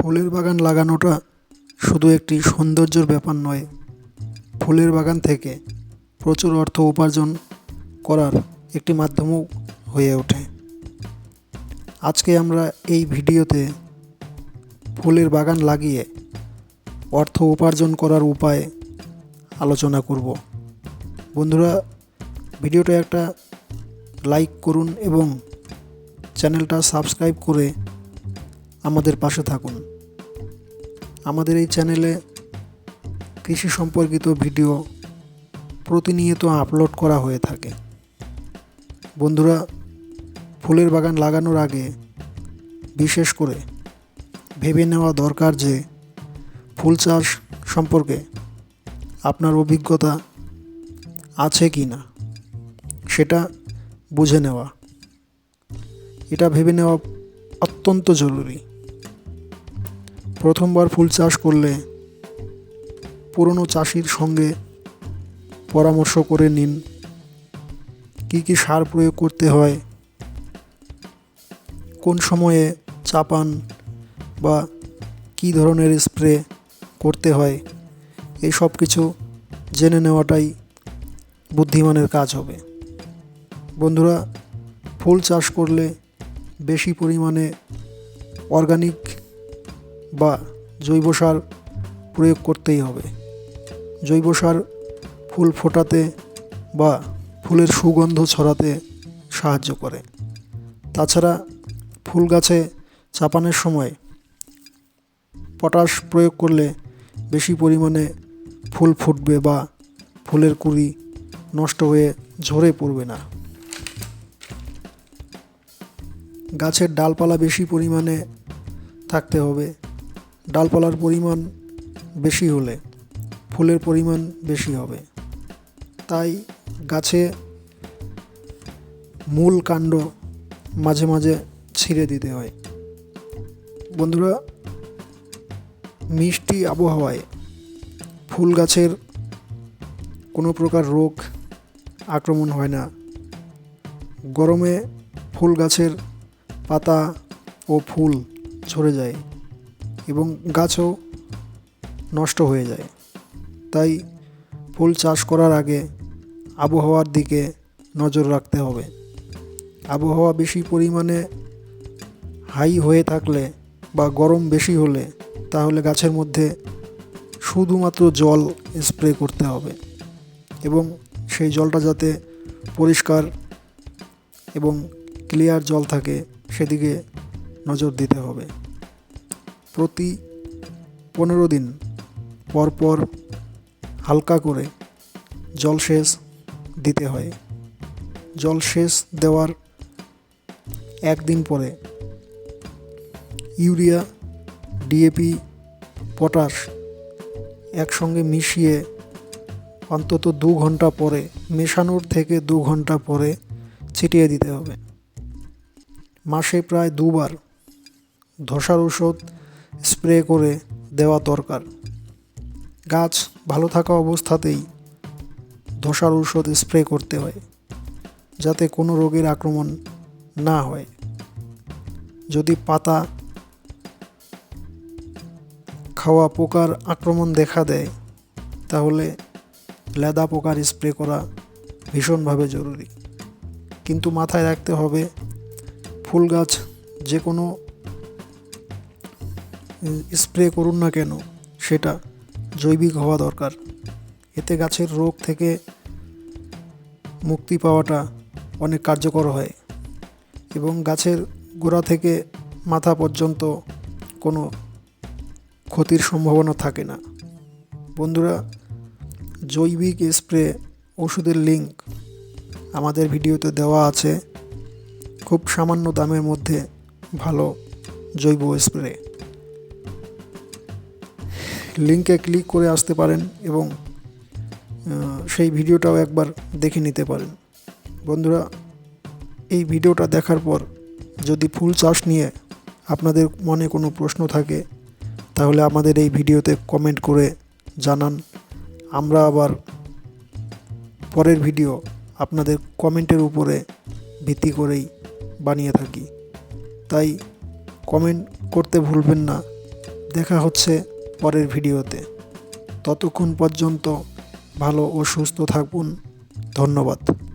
ফুলের বাগান লাগানোটা শুধু একটি সৌন্দর্যের ব্যাপার নয়, ফুলের বাগান থেকে প্রচুর অর্থ উপার্জন করার একটি মাধ্যমও হয়ে ওঠে। আজকে আমরা এই ভিডিওতে ফুলের বাগান লাগিয়ে অর্থ উপার্জন করার উপায় আলোচনা করব। বন্ধুরা, ভিডিওটা একটা লাইক করুন এবং চ্যানেলটা সাবস্ক্রাইব করে আমাদের পাশে থাকুন। আমাদের এই চ্যানেলে কৃষি সম্পর্কিত ভিডিও প্রতিনিয়ত আপলোড করা হয়ে থাকে। বন্ধুরা, ফুলের বাগান লাগানোর আগে বিশেষ করে ভেবে নেওয়া দরকার যে ফুল চাষ সম্পর্কে আপনার অভিজ্ঞতা আছে কি না সেটা বুঝে নেওয়া, এটা ভেবে নেওয়া অত্যন্ত জরুরি। প্রথমবার ফুল চাষ করলে পুরনো চাষির সঙ্গে পরামর্শ করে নিন কী কী সার প্রয়োগ করতে হয়, কোন সময়ে চাপান বা কী ধরনের স্প্রে করতে হয়, এই সব কিছু জেনে নেওয়াটাই বুদ্ধিমানের কাজ হবে। বন্ধুরা, ফুল চাষ করলে বেশি পরিমাণে অর্গানিক বা জৈব সার প্রয়োগ করতেই হবে। জৈব সার ফুল ফোটাতে বা ফুলের সুগন্ধ ছড়াতে সাহায্য করে। তাছাড়া ফুল গাছে চাপানোর সময় পটাশ প্রয়োগ করলে বেশি পরিমাণে ফুল ফুটবে বা ফুলের কুঁড়ি নষ্ট হয়ে ঝরে পড়বে না। গাছের ডালপালা বেশি পরিমাণে থাকতে হবে। ডালপালার পরিমাণ বেশি হলে ফুলের পরিমাণ বেশি হবে। তাই গাছে মূল কাণ্ড মাঝে মাঝে ছিঁড়ে দিতে হয়। বন্ধুরা, মিষ্টি আবহাওয়ায় ফুল গাছের কোনো প্রকার রোগ আক্রমণ হয় না। গরমে ফুল গাছের পাতা ও ফুল ঝরে যায় এবং গাছও নষ্ট হয়ে যায়। তাই ফুল চাষ করার আগে আবহাওয়ার দিকে নজর রাখতে হবে। আবহাওয়া বেশি পরিমাণে হাই হয়ে থাকলে বা গরম বেশি হলে তাহলে গাছের মধ্যে শুধুমাত্র জল স্প্রে করতে হবে এবং সেই জলটা যাতে পরিষ্কার এবং ক্লিয়ার জল থাকে সেদিকে নজর দিতে হবে। প্রতি 15 দিন পর পর হালকা করে জলসেচ দিতে হয়। জলসেচ দেওয়ার একদিন পরে ইউরিয়া, ডিএপি, পটাশ একসঙ্গে মিশিয়ে অন্তত 2 ঘন্টা পরে, মেশানোর থেকে 2 ঘন্টা পরে ছিটিয়ে দিতে হবে। মাসে প্রায় 2 বার ধসার ওষুধ স্প্রে করে দেওয়া দরকার। গাছ ভালো থাকা অবস্থাতেই ধসার ঔষধ স্প্রে করতে হয় যাতে কোনো রোগের আক্রমণ না হয়। যদি পাতা খাওয়া পোকার আক্রমণ দেখা দেয় তাহলে লেদা পোকার স্প্রে করা ভীষণভাবে জরুরি। কিন্তু মাথায় রাখতে হবে ফুল গাছ যে কোনো স্প্রে করুন না কেন সেটা জৈবিক হওয়া দরকার। এতে গাছের রোগ থেকে মুক্তি পাওয়াটা অনেক কার্যকর হয় এবং গাছের গোড়া থেকে মাথা পর্যন্ত কোনো ক্ষতির সম্ভাবনা থাকে না। বন্ধুরা, জৈবিক স্প্রে ওষুধের লিঙ্ক আমাদের ভিডিওতে দেওয়া আছে। খুব সামান্য দামের মধ্যে ভালো জৈব স্প্রে, লিঙ্কে ক্লিক করে আসতে পারেন এবং সেই ভিডিওটাও একবার দেখে নিতে পারেন। বন্ধুরা, এই ভিডিওটা দেখার পর যদি ফুল চাষ নিয়ে আপনাদের মনে কোনো প্রশ্ন থাকে তাহলে আমাদের এই ভিডিওতে কমেন্ট করে জানান। আমরা আবার পরের ভিডিও আপনাদের কমেন্টের উপরে ভিত্তি করেই বানিয়ে থাকি। তাই কমেন্ট করতে ভুলবেন না দেখা হচ্ছে পরের ভিডিওতে। ততক্ষণ পর্যন্ত ভালো ও সুস্থ থাকুন। ধন্যবাদ।